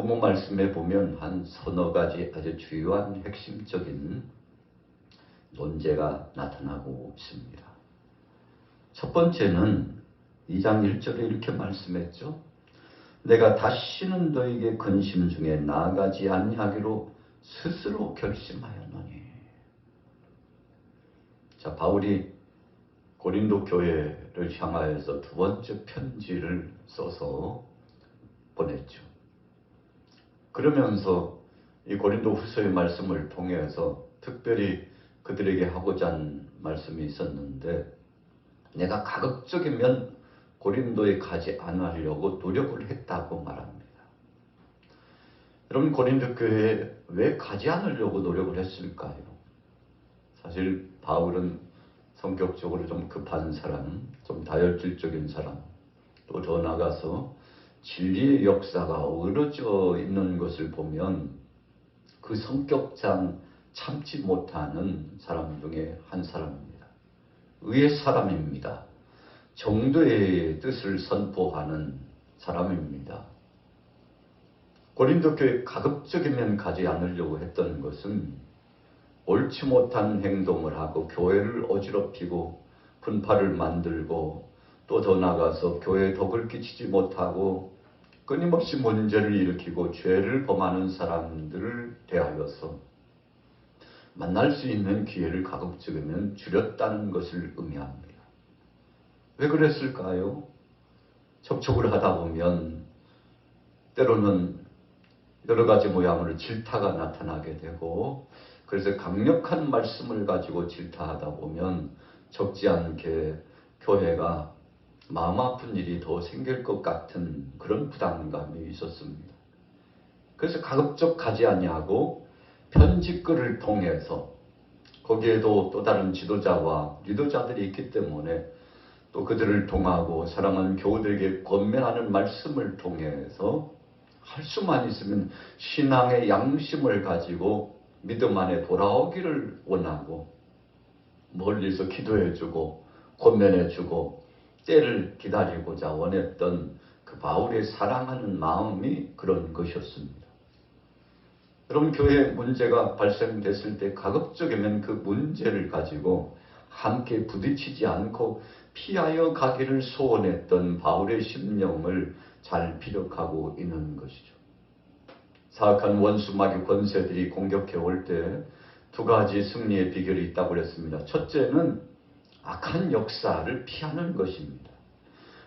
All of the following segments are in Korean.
본문 말씀에 보면 한 서너 가지 아주 주요한 핵심적인 논제가 나타나고 있습니다. 첫 번째는 2장 1절에 이렇게 말씀했죠. 내가 다시는 너에게 근심 중에 나아가지 아니하기로 스스로 결심하였노니. 자, 바울이 고린도 교회를 향하여서 두 번째 편지를 써서 보냈죠. 그러면서 이 고린도 후서의 말씀을 통해서 특별히 그들에게 하고자 하는 말씀이 있었는데, 내가 가급적이면 고린도에 가지 않으려고 노력을 했다고 말합니다. 여러분, 고린도 교회에 왜 가지 않으려고 노력을 했을까요? 사실 바울은 성격적으로 좀 급한 사람, 좀 다혈질적인 사람, 또 더 나아가서 진리의 역사가 어우러져 있는 것을 보면 그 성격상 참지 못하는 사람 중에 한 사람입니다. 의의 사람입니다. 정도의 뜻을 선포하는 사람입니다. 고린도 교회 가급적이면 가지 않으려고 했던 것은 옳지 못한 행동을 하고 교회를 어지럽히고 분파를 만들고 또 더 나아가서 교회에 덕을 끼치지 못하고 끊임없이 문제를 일으키고 죄를 범하는 사람들을 대하여서 만날 수 있는 기회를 가급적이면 줄였다는 것을 의미합니다. 왜 그랬을까요? 접촉을 하다 보면 때로는 여러 가지 모양으로 질타가 나타나게 되고, 그래서 강력한 말씀을 가지고 질타하다 보면 적지 않게 교회가 마음 아픈 일이 더 생길 것 같은 그런 부담감이 있었습니다. 그래서 가급적 가지 아니하고 편집글을 통해서, 거기에도 또 다른 지도자와 리더자들이 있기 때문에 또 그들을 통하고 사랑하는 교우들에게 권면하는 말씀을 통해서 할 수만 있으면 신앙의 양심을 가지고 믿음 안에 돌아오기를 원하고, 멀리서 기도해주고 권면해주고 때를 기다리고자 원했던 그 바울의 사랑하는 마음이 그런 것이었습니다. 여러분, 교회에 문제가 발생됐을 때 가급적이면 그 문제를 가지고 함께 부딪히지 않고 피하여 가기를 소원했던 바울의 심령을 잘 피력하고 있는 것이죠. 사악한 원수 마귀 권세들이 공격해 올 때 두 가지 승리의 비결이 있다고 그랬습니다. 첫째는 악한 역사를 피하는 것입니다.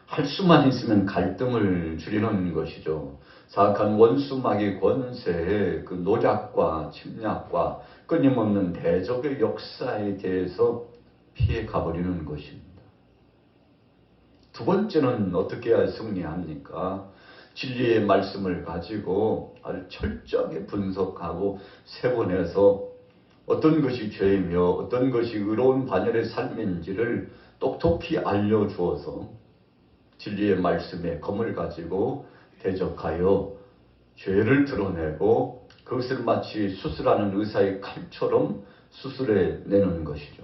할 수만 있으면 갈등을 줄이는 것이죠. 사악한 원수 마귀 권세의 그 노략과 침략과 끊임없는 대적의 역사에 대해서 피해 가버리는 것입니다. 두 번째는 어떻게 해야 승리합니까? 진리의 말씀을 가지고 아주 철저하게 분석하고 세분해서 어떤 것이 죄이며 어떤 것이 의로운 반열의 삶인지를 똑똑히 알려주어서 진리의 말씀의 검을 가지고 대적하여 죄를 드러내고 그것을 마치 수술하는 의사의 칼처럼 수술해내는 것이죠.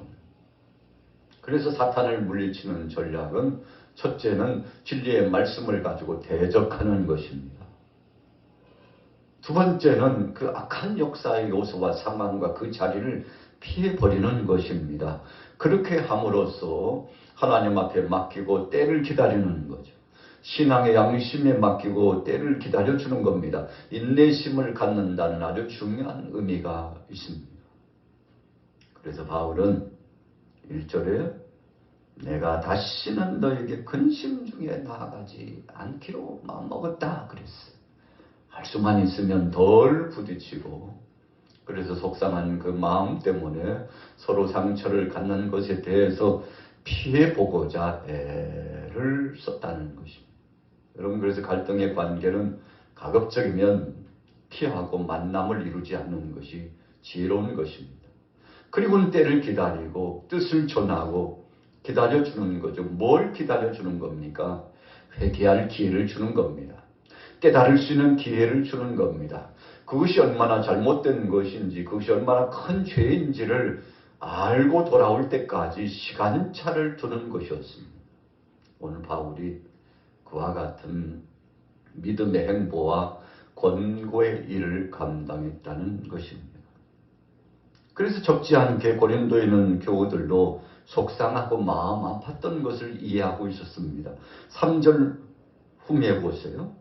그래서 사탄을 물리치는 전략은 첫째는 진리의 말씀을 가지고 대적하는 것입니다. 두 번째는 그 악한 역사의 요소와 상황과 그 자리를 피해버리는 것입니다. 그렇게 함으로써 하나님 앞에 맡기고 때를 기다리는 거죠. 신앙의 양심에 맡기고 때를 기다려주는 겁니다. 인내심을 갖는다는 아주 중요한 의미가 있습니다. 그래서 바울은 1절에 내가 다시는 너에게 근심 중에 나아가지 않기로 마음먹었다 그랬어요. 할 수만 있으면 덜 부딪히고, 그래서 속상한 그 마음 때문에 서로 상처를 갖는 것에 대해서 피해보고자 애를 썼다는 것입니다. 여러분, 그래서 갈등의 관계는 가급적이면 피하고 만남을 이루지 않는 것이 지혜로운 것입니다. 그리고는 때를 기다리고 뜻을 전하고 기다려주는 거죠. 뭘 기다려주는 겁니까? 회개할 기회를 주는 겁니다. 깨달을 수 있는 기회를 주는 겁니다. 그것이 얼마나 잘못된 것인지, 그것이 얼마나 큰 죄인지를 알고 돌아올 때까지 시간차를 두는 것이었습니다. 오늘 바울이 그와 같은 믿음의 행보와 권고의 일을 감당했다는 것입니다. 그래서 적지 않게 고린도에 있는 교우들도 속상하고 마음 아팠던 것을 이해하고 있었습니다. 3절 후미에 보세요.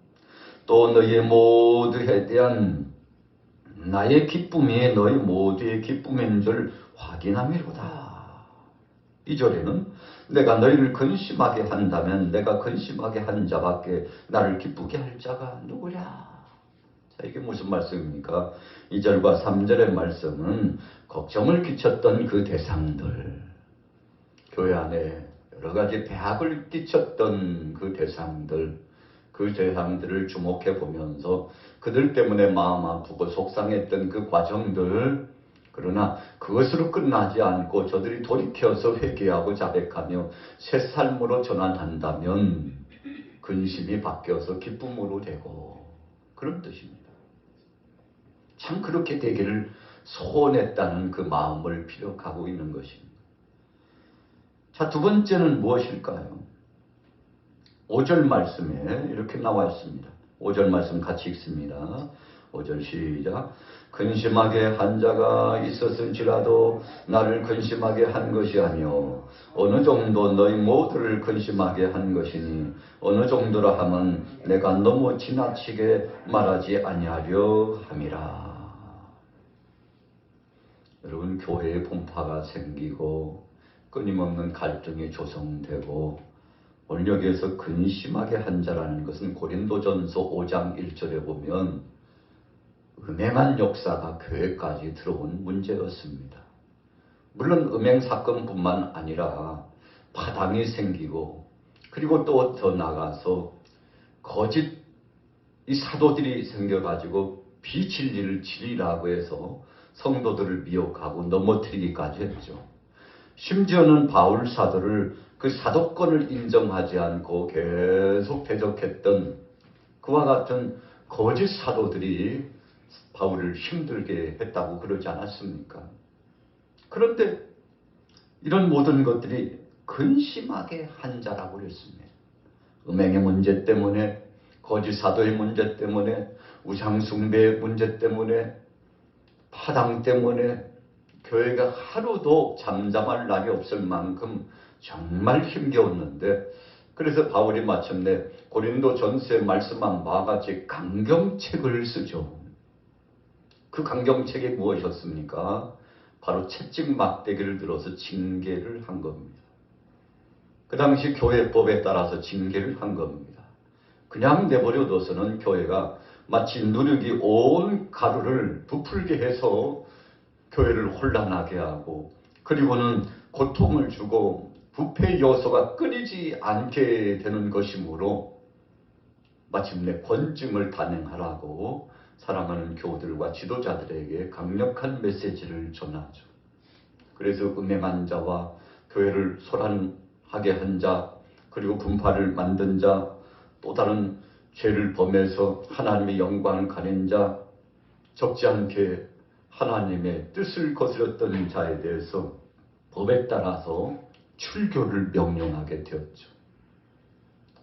또 너희 모두에 대한 나의 기쁨이 너희 모두의 기쁨인 줄 확인함이로다. 2절에는 내가 너희를 근심하게 한다면 내가 근심하게 한 자밖에 나를 기쁘게 할 자가 누구랴. 자, 이게 무슨 말씀입니까? 2절과 3절의 말씀은 걱정을 끼쳤던 그 대상들, 교회 안에 여러 가지 배악을 끼쳤던 그 대상들을 주목해 보면서 그들 때문에 마음 아프고 속상했던 그 과정들, 그러나 그것으로 끝나지 않고 저들이 돌이켜서 회개하고 자백하며 새 삶으로 전환한다면 근심이 바뀌어서 기쁨으로 되고, 그런 뜻입니다. 참 그렇게 되기를 소원했다는 그 마음을 피력하고 있는 것입니다. 자, 두 번째는 무엇일까요? 5절 말씀에 이렇게 나와 있습니다. 5절 말씀 같이 읽습니다. 5절 시작. 근심하게 한 자가 있었을지라도 나를 근심하게 한 것이 아니요 어느 정도 너희 모두를 근심하게 한 것이니 어느 정도라 하면 내가 너무 지나치게 말하지 아니하려 함이라. 여러분, 교회에 분파가 생기고 끊임없는 갈등이 조성되고 오늘 여기에서 근심하게 한 자라는 것은 고린도전서 5장 1절에 보면 음행한 역사가 교회까지 들어온 문제였습니다. 물론 음행 사건뿐만 아니라 파당이 생기고, 그리고 또 더 나가서 거짓 이 사도들이 생겨가지고 비진리를 진리라고 해서 성도들을 미혹하고 넘어뜨리기까지 했죠. 심지어는 바울 사도를 그 사도권을 인정하지 않고 계속 대적했던 그와 같은 거짓 사도들이 바울을 힘들게 했다고 그러지 않았습니까? 그런데 이런 모든 것들이 근심하게 한 자라고 그랬습니다. 음행의 문제 때문에, 거짓 사도의 문제 때문에, 우상숭배의 문제 때문에, 파당 때문에 교회가 하루도 잠잠할 날이 없을 만큼 정말 힘겨웠는데, 그래서 바울이 마침내 고린도 전서에 말씀한 바와 같이 강경책을 쓰죠. 그 강경책이 무엇이었습니까? 바로 채찍 막대기를 들어서 징계를 한 겁니다. 그 당시 교회법에 따라서 징계를 한 겁니다. 그냥 내버려둬서는 교회가 마치 누룩이 온 가루를 부풀게 해서 교회를 혼란하게 하고, 그리고는 고통을 주고 부패 요소가 끊이지 않게 되는 것이므로 마침내 권증을 단행하라고 사랑하는 교우들과 지도자들에게 강력한 메시지를 전하죠. 그래서 음행한 자와 교회를 소란하게 한 자, 그리고 분파를 만든 자, 또 다른 죄를 범해서 하나님의 영광을 가린 자, 적지 않게 하나님의 뜻을 거스렸던 자에 대해서 법에 따라서 출교를 명령하게 되었죠.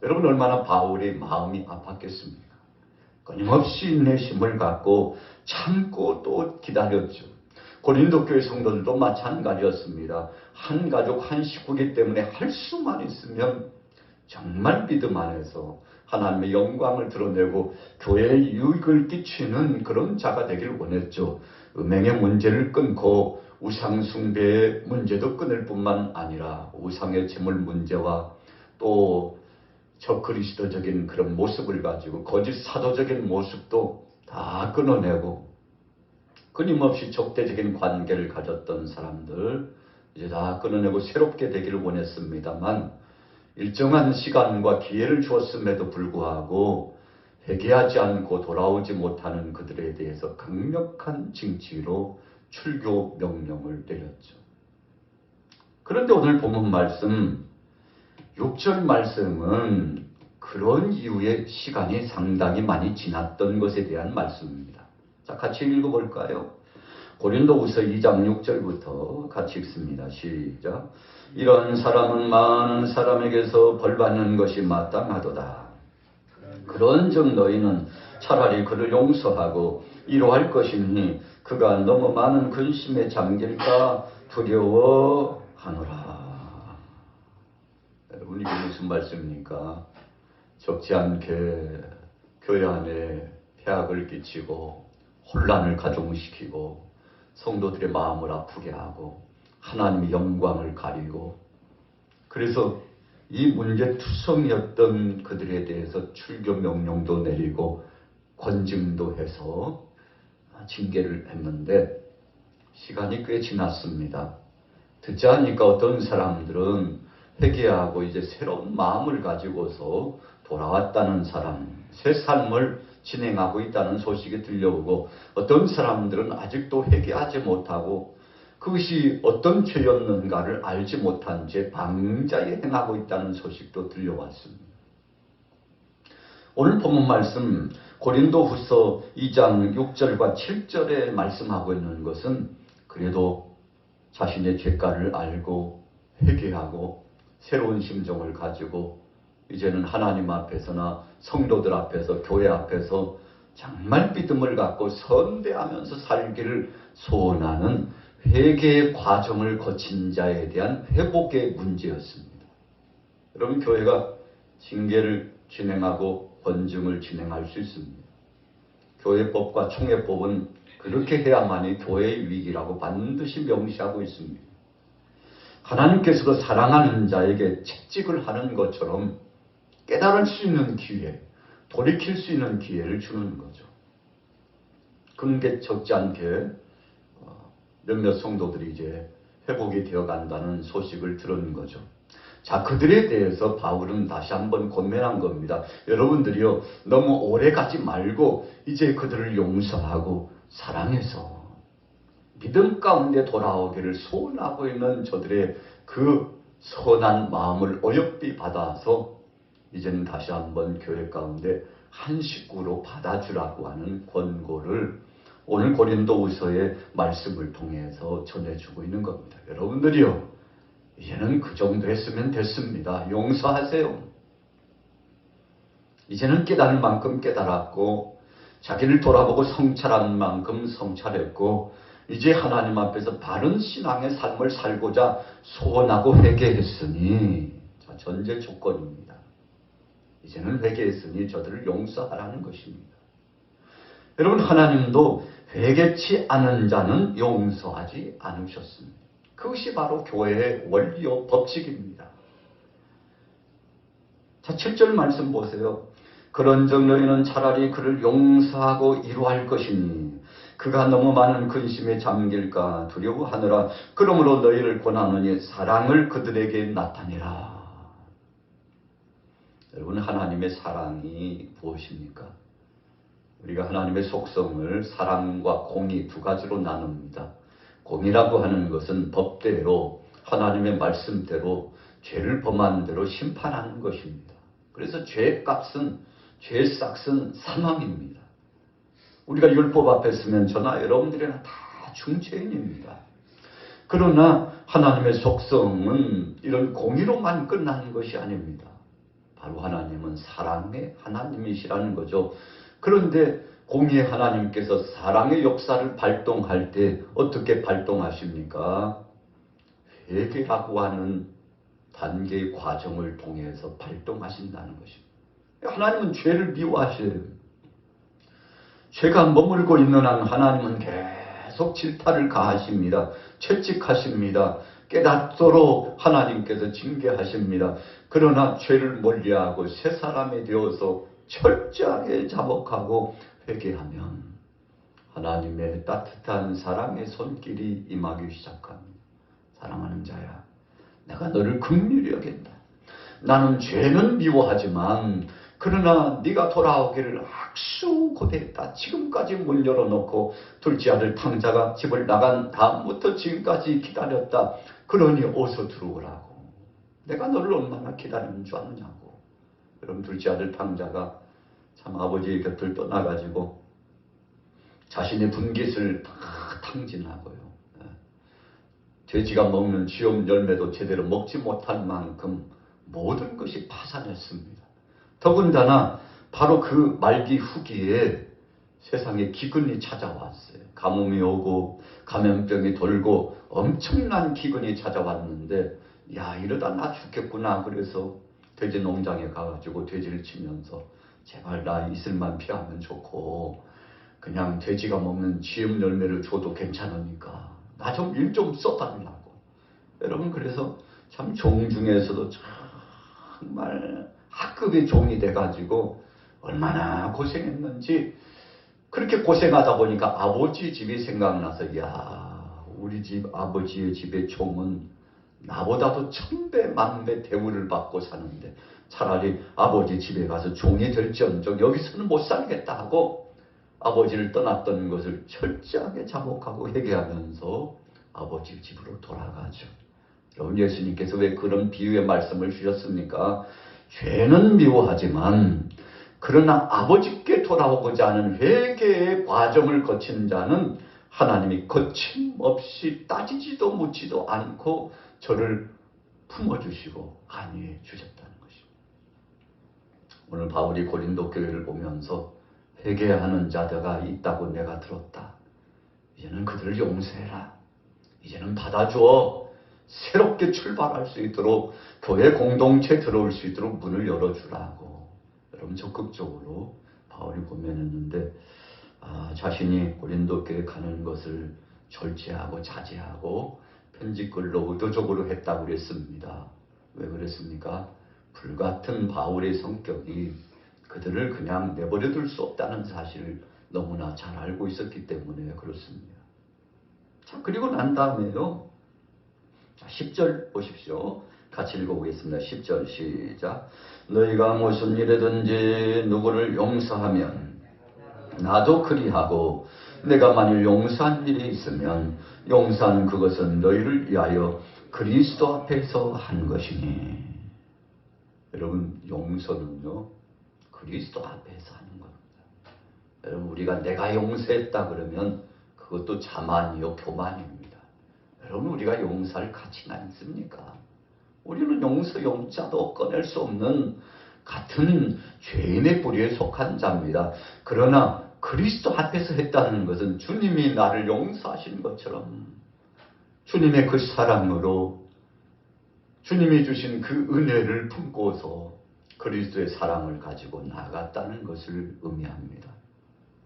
여러분, 얼마나 바울의 마음이 아팠겠습니까? 끊임없이 인내심을 갖고 참고 또 기다렸죠. 고린도 교회 성도들도 마찬가지였습니다. 한 가족 한 식구이기 때문에 할 수만 있으면 정말 믿음 안에서 하나님의 영광을 드러내고 교회에 유익을 끼치는 그런 자가 되기를 원했죠. 음행의 문제를 끊고 우상숭배의 문제도 끊을 뿐만 아니라 우상의 제물 문제와 또 적그리스도적인 그런 모습을 가지고 거짓 사도적인 모습도 다 끊어내고, 끊임없이 적대적인 관계를 가졌던 사람들 이제 다 끊어내고 새롭게 되기를 원했습니다만, 일정한 시간과 기회를 주었음에도 불구하고 회개하지 않고 돌아오지 못하는 그들에 대해서 강력한 징치로 출교 명령을 내렸죠. 그런데 오늘 본문 말씀 6절 말씀은 그런 이후에 시간이 상당히 많이 지났던 것에 대한 말씀입니다. 자, 같이 읽어볼까요? 고린도후서 2장 6절부터 같이 읽습니다. 시작. 이런 사람은 많은 사람에게서 벌받는 것이 마땅하도다. 그런즉 너희는 차라리 그를 용서하고 위로할 것이니 그가 너무 많은 근심에 잠길까 두려워하노라. 여러분, 이게 무슨 말씀입니까? 적지 않게 교회 안에 폐악을 끼치고 혼란을 가중시키고 성도들의 마음을 아프게 하고 하나님의 영광을 가리고, 그래서 이 문제투성이었던 그들에 대해서 출교 명령도 내리고 권징도 해서 징계를 했는데 시간이 꽤 지났습니다. 듣지 않으니까 어떤 사람들은 회개하고 이제 새로운 마음을 가지고서 돌아왔다는 사람, 새 삶을 진행하고 있다는 소식이 들려오고, 어떤 사람들은 아직도 회개하지 못하고 그것이 어떤 죄였는가를 알지 못한 채 방자에 행하고 있다는 소식도 들려왔습니다. 오늘 본문 말씀 고린도후서 2장 6절과 7절에 말씀하고 있는 것은 그래도 자신의 죄가를 알고 회개하고 새로운 심정을 가지고 이제는 하나님 앞에서나 성도들 앞에서 교회 앞에서 정말 믿음을 갖고 선대하면서 살기를 소원하는 회개의 과정을 거친 자에 대한 회복의 문제였습니다. 여러분, 교회가 징계를 진행하고 권증을 진행할 수 있습니다. 교회법과 총회법은 그렇게 해야만이 교회의 위기라고 반드시 명시하고 있습니다. 하나님께서도 사랑하는 자에게 채찍을 하는 것처럼 깨달을 수 있는 기회, 돌이킬 수 있는 기회를 주는 거죠. 그런 게 적지 않게 몇몇 성도들이 이제 회복이 되어간다는 소식을 들은 거죠. 자, 그들에 대해서 바울은 다시 한번 권면한 겁니다. 여러분들이요, 너무 오래 가지 말고 이제 그들을 용서하고 사랑해서 믿음 가운데 돌아오기를 소원하고 있는 저들의 그 선한 마음을 어여삐 받아서 이제는 다시 한번 교회 가운데 한 식구로 받아주라고 하는 권고를 오늘 고린도후서의 말씀을 통해서 전해주고 있는 겁니다. 여러분들이요, 이제는 그 정도 했으면 됐습니다. 용서하세요. 이제는 깨달을 만큼 깨달았고 자기를 돌아보고 성찰한 만큼 성찰했고 이제 하나님 앞에서 바른 신앙의 삶을 살고자 소원하고 회개했으니, 자, 전제 조건입니다. 이제는 회개했으니 저들을 용서하라는 것입니다. 여러분, 하나님도 회개치 않은 자는 용서하지 않으셨습니다. 그것이 바로 교회의 원리요 법칙입니다. 자, 7절 말씀 보세요. 그런즉 너희는 차라리 그를 용서하고 위로할 것이니 그가 너무 많은 근심에 잠길까 두려워하느라. 그러므로 너희를 권하노니 사랑을 그들에게 나타내라. 여러분, 하나님의 사랑이 무엇입니까? 우리가 하나님의 속성을 사랑과 공의 두 가지로 나눕니다. 공의라고 하는 것은 법대로 하나님의 말씀대로 죄를 범한 대로 심판하는 것입니다. 그래서 죄값은, 죄싹은 사망입니다. 우리가 율법 앞에 서면 저나 여러분들이나 다 중죄인입니다. 그러나 하나님의 속성은 이런 공의로만 끝나는 것이 아닙니다. 바로 하나님은 사랑의 하나님이시라는 거죠. 그런데 공의의 하나님께서 사랑의 역사를 발동할 때 어떻게 발동하십니까? 회개라고 하는 단계의 과정을 통해서 발동하신다는 것입니다. 하나님은 죄를 미워하셔요. 죄가 머물고 있는 한 하나님은 계속 질타를 가하십니다. 채찍하십니다. 깨닫도록 하나님께서 징계하십니다. 그러나 죄를 멀리하고 새 사람이 되어서 철저하게 자복하고 회개하면 하나님의 따뜻한 사랑의 손길이 임하기 시작합니다. 사랑하는 자야, 내가 너를 긍휼히 여긴다. 나는 죄는 미워하지만 그러나 네가 돌아오기를 악수 고대했다. 지금까지 문 열어놓고 둘째 아들 탕자가 집을 나간 다음부터 지금까지 기다렸다. 그러니 어서 들어오라고. 내가 너를 얼마나 기다리는 줄 아느냐고. 여러분, 둘째 아들 탕자가 참 아버지의 곁을 떠나가지고 자신의 분깃을 다 탕진하고요. 돼지가 먹는 쥐엄 열매도 제대로 먹지 못할 만큼 모든 것이 파산했습니다. 더군다나 바로 그 말기 후기에 세상에 기근이 찾아왔어요. 가뭄이 오고 감염병이 돌고 엄청난 기근이 찾아왔는데 야, 이러다 나 죽겠구나. 그래서 돼지 농장에 가가지고 돼지를 치면서 제발 나 이슬만 피하면 좋고 그냥 돼지가 먹는 지음 열매를 줘도 괜찮으니까 나 좀 일 좀 써달라고. 여러분, 그래서 참 종 중에서도 정말 학급의 종이 돼가지고 얼마나 고생했는지. 그렇게 고생하다 보니까 아버지 집이 생각나서 야, 우리 집 아버지의 집의 종은 나보다도 1000배 만배 대우를 받고 사는데 차라리 아버지 집에 가서 종이 될지언정 여기서는 못 살겠다 하고 아버지를 떠났던 것을 철저하게 자복하고 회개하면서 아버지 집으로 돌아가죠. 여러분, 예수님께서 왜 그런 비유의 말씀을 주셨습니까? 죄는 미워하지만 그러나 아버지께 돌아오고자 하는 회개의 과정을 거친 자는 하나님이 거침없이 따지지도 묻지도 않고 저를 품어주시고 안위해 주셨다는 것입니다. 오늘 바울이 고린도 교회를 보면서 회개하는 자들가 있다고 내가 들었다. 이제는 그들을 용서해라. 이제는 받아주어 새롭게 출발할 수 있도록 교회 공동체에 들어올 수 있도록 문을 열어주라고 여러분 적극적으로 바울이 고면했는데 자신이 고린도 교회 가는 것을 절제하고 자제하고 편지글로 의도적으로 했다고 그랬습니다. 왜 그랬습니까? 불같은 바울의 성격이 그들을 그냥 내버려둘 수 없다는 사실을 너무나 잘 알고 있었기 때문에 그렇습니다. 자, 그리고 난 다음에요. 10절 보십시오. 같이 읽어보겠습니다. 10절 시작. 너희가 무슨 일이든지 누구를 용서하면 나도 그리하고 내가 만일 용서한 일이 있으면 용서한 그것은 너희를 위하여 그리스도 앞에서 한 것이니. 여러분, 용서는요 그리스도 앞에서 하는 겁니다. 여러분, 우리가 내가 용서했다 그러면 그것도 자만이요 교만입니다. 여러분, 우리가 용서할 가치가 있습니까? 우리는 용서 용자도 꺼낼 수 없는 같은 죄인의 뿌리에 속한 자입니다. 그러나 그리스도 앞에서 했다는 것은 주님이 나를 용서하신 것처럼 주님의 그 사랑으로 주님이 주신 그 은혜를 품고서 그리스도의 사랑을 가지고 나갔다는 것을 의미합니다.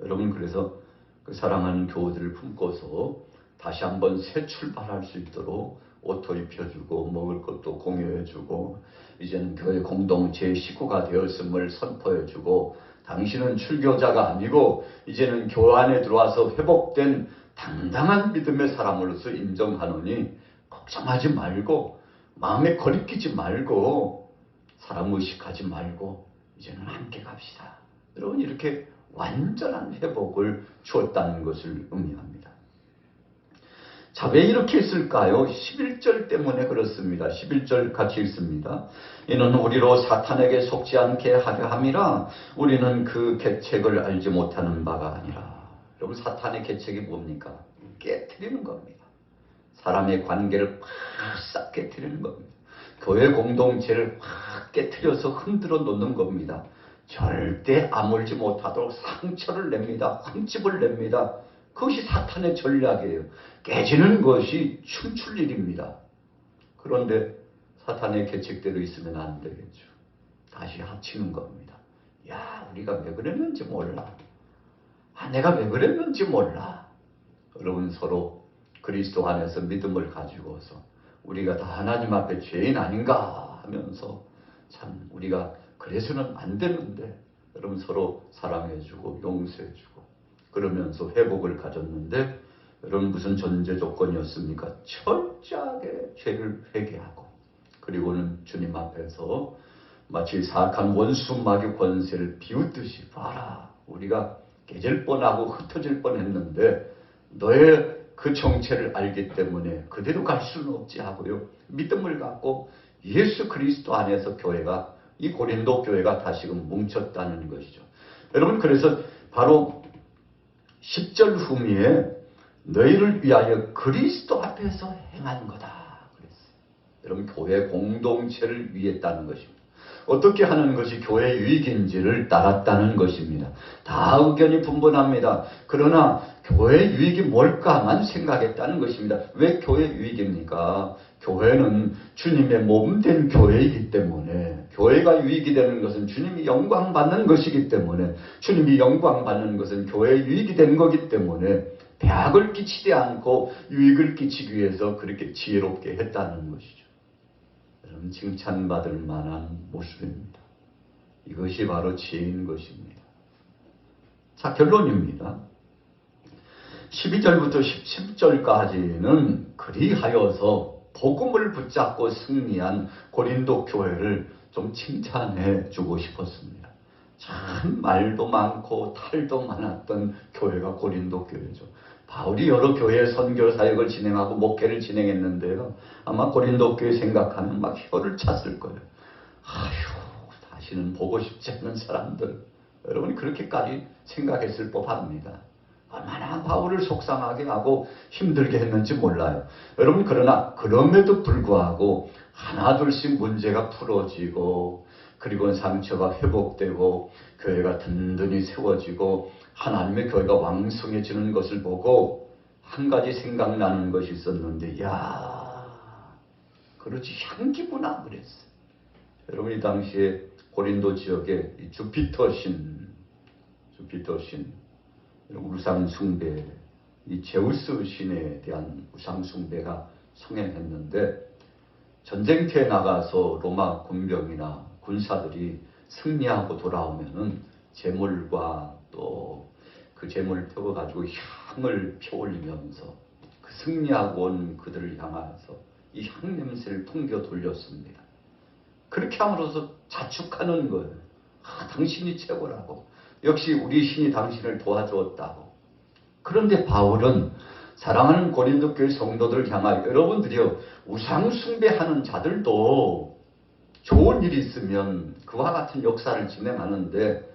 여러분, 그래서 그 사랑하는 교우들을 품고서 다시 한번 새 출발할 수 있도록 옷도 입혀주고 먹을 것도 공유해주고 이제는 교회 공동체의 식구가 되었음을 선포해주고 당신은 출교자가 아니고 이제는 교회 안에 들어와서 회복된 당당한 믿음의 사람으로서 인정하노니 걱정하지 말고 마음에 거리끼지 말고 사람 의식하지 말고 이제는 함께 갑시다. 여러분, 이렇게 완전한 회복을 주었다는 것을 의미합니다. 자, 왜 이렇게 했을까요? 11절 때문에 그렇습니다. 11절 같이 읽습니다. 이는 우리로 사탄에게 속지 않게 하려 함이라. 우리는 그 계책을 알지 못하는 바가 아니라. 여러분, 사탄의 계책이 뭡니까? 깨트리는 겁니다. 사람의 관계를 확 깨트리는 겁니다. 교회 공동체를 확 깨트려서 흔들어 놓는 겁니다. 절대 아물지 못하도록 상처를 냅니다. 흠집을 냅니다. 그것이 사탄의 전략이에요. 깨지는 것이 춤출 일입니다. 그런데 사탄의 계책대로 있으면 안 되겠죠. 다시 합치는 겁니다. 야, 우리가 왜 그랬는지 몰라. 내가 왜 그랬는지 몰라. 여러분, 서로 그리스도 안에서 믿음을 가지고서 우리가 다 하나님 앞에 죄인 아닌가 하면서 참 우리가 그래서는 안 되는데 여러분, 서로 사랑해주고 용서해주고 그러면서 회복을 가졌는데 여러분, 무슨 전제 조건이었습니까? 철저하게 죄를 회개하고 그리고는 주님 앞에서 마치 사악한 원수마귀 권세를 비웃듯이 봐라, 우리가 깨질 뻔하고 흩어질 뻔했는데 너의 그 정체를 알기 때문에 그대로 갈 수는 없지 하고요, 믿음을 갖고 예수 그리스도 안에서 교회가, 이 고린도 교회가 다시금 뭉쳤다는 것이죠. 여러분, 그래서 바로 10절 후미에 너희를 위하여 그리스도 앞에서 행한 거다 그랬어요. 여러분, 교회 공동체를 위했다는 것입니다. 어떻게 하는 것이 교회 유익인지를 따랐다는 것입니다. 다 의견이 분분합니다. 그러나 교회 유익이 뭘까만 생각했다는 것입니다. 왜 교회 유익입니까? 교회는 주님의 몸 된 교회이기 때문에, 교회가 유익이 되는 것은 주님이 영광 받는 것이기 때문에, 주님이 영광 받는 것은 교회의 유익이 되는 거기 때문에 배악을 끼치지 않고 유익을 끼치기 위해서 그렇게 지혜롭게 했다는 것이죠. 여러분, 칭찬받을 만한 모습입니다. 이것이 바로 지혜인 것입니다. 자, 결론입니다. 12절부터 17절까지는 그리하여서 복음을 붙잡고 승리한 고린도 교회를 좀 칭찬해 주고 싶었습니다. 참 말도 많고 탈도 많았던 교회가 고린도 교회죠. 바울이 여러 교회 선교 사역을 진행하고 목회를 진행했는데요. 아마 고린도 교회 생각하면 막 혀를 찼을 거예요. 아휴, 다시는 보고 싶지 않은 사람들. 여러분이 그렇게까지 생각했을 법합니다. 얼마나 바울을 속상하게 하고 힘들게 했는지 몰라요. 여러분, 그러나 그럼에도 불구하고 하나둘씩 문제가 풀어지고, 그리고 상처가 회복되고, 교회가 든든히 세워지고, 하나님의 교회가 왕성해지는 것을 보고 한 가지 생각나는 것이 있었는데, 야, 그렇지, 향기구나 그랬어요. 여러분, 이 당시에 고린도 지역에 주피터 신, 우상 숭배, 이 제우스 신에 대한 우상 숭배가 성행했는데, 전쟁터에 나가서 로마 군병이나 군사들이 승리하고 돌아오면은 제물과 또 그 제물을 태워가지고 향을 펴올리면서 그 승리하고 온 그들을 향해서 이 향 냄새를 풍겨 돌렸습니다. 그렇게 함으로써 자축하는 거예요. 아, 당신이 최고라고. 역시 우리 신이 당신을 도와주었다고. 그런데 바울은 사랑하는 고린도 교회 성도들을 향하여, 여러분들이요, 우상 숭배하는 자들도 좋은 일이 있으면 그와 같은 역사를 진행하는데,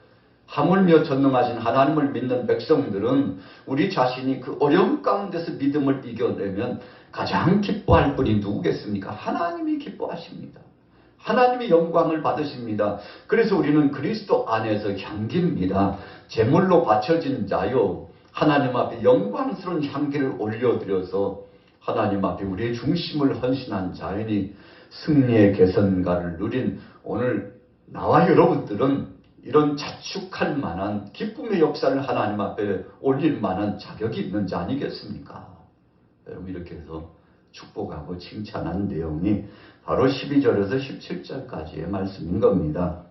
하물며 전능하신 하나님을 믿는 백성들은 우리 자신이 그 어려움 가운데서 믿음을 이겨내면 가장 기뻐할 분이 누구겠습니까? 하나님이 기뻐하십니다. 하나님이 영광을 받으십니다. 그래서 우리는 그리스도 안에서 향기입니다. 제물로 바쳐진 자요, 하나님 앞에 영광스러운 향기를 올려드려서 하나님 앞에 우리의 중심을 헌신한 자연이 승리의 개선가를 누린 오늘 나와 여러분들은 이런 자축할 만한 기쁨의 역사를 하나님 앞에 올릴 만한 자격이 있는 자 아니겠습니까? 여러분, 이렇게 해서 축복하고 칭찬한 내용이 바로 12절에서 17절까지의 말씀인 겁니다.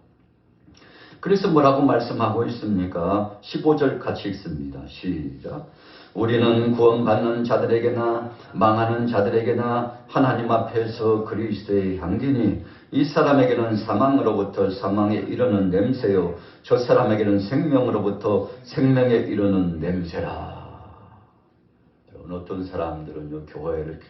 그래서 뭐라고 말씀하고 있습니까? 15절 같이 읽습니다. 시작. 우리는 구원받는 자들에게나 망하는 자들에게나 하나님 앞에서 그리스도의 향기니, 이 사람에게는 사망으로부터 사망에 이르는 냄새요, 저 사람에게는 생명으로부터 생명에 이르는 냄새라. 여러분, 어떤 사람들은요, 교회를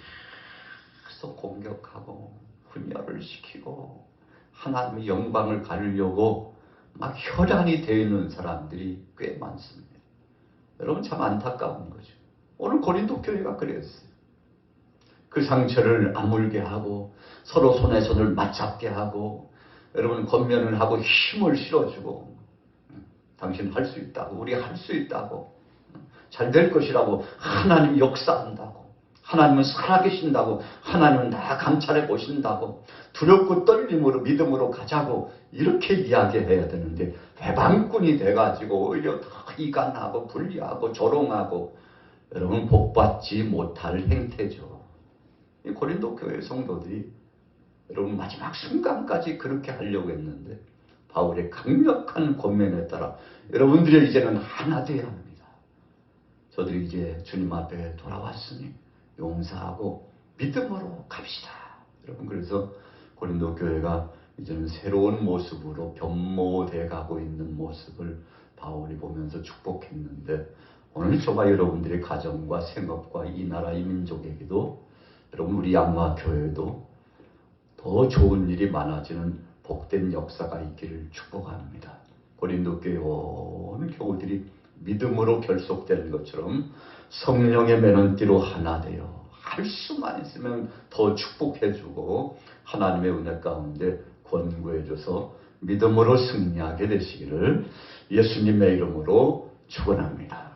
계속 공격하고 분열을 시키고 하나님의 영광을 가리려고 막 혈안이 되어 있는 사람들이 꽤 많습니다. 여러분, 참 안타까운 거죠. 오늘 고린도 교회가 그랬어요. 그 상처를 아물게 하고 서로 손에 손을 맞잡게 하고, 여러분, 권면을 하고 힘을 실어주고, 당신 할 수 있다고, 우리 할 수 있다고, 잘 될 것이라고, 하나님이 역사한다고, 하나님은 살아계신다고, 하나님은 다 감찰해 보신다고, 두렵고 떨림으로 믿음으로 가자고 이렇게 이야기해야 되는데, 배반꾼이 돼가지고 오히려 더 이간하고 불리하고 조롱하고, 여러분, 복받지 못할 행태죠. 이 고린도 교회 성도들이 여러분 마지막 순간까지 그렇게 하려고 했는데, 바울의 강력한 권면에 따라 여러분들이 이제는 하나 되어야 합니다. 저들이 이제 주님 앞에 돌아왔으니 용서하고 믿음으로 갑시다. 여러분, 그래서 고린도 교회가 이제는 새로운 모습으로 변모돼 가고 있는 모습을 바울이 보면서 축복했는데, 오늘 저와 여러분들의 가정과 생업과 이 나라 이 민족에게도, 여러분, 우리 양화 교회도 더 좋은 일이 많아지는 복된 역사가 있기를 축복합니다. 고린도 교회 온 교우들이 믿음으로 결속되는 것처럼 성령의 매는띠로 하나 되어 할 수만 있으면 더 축복해주고 하나님의 은혜 가운데 권고해줘서 믿음으로 승리하게 되시기를 예수님의 이름으로 축원합니다.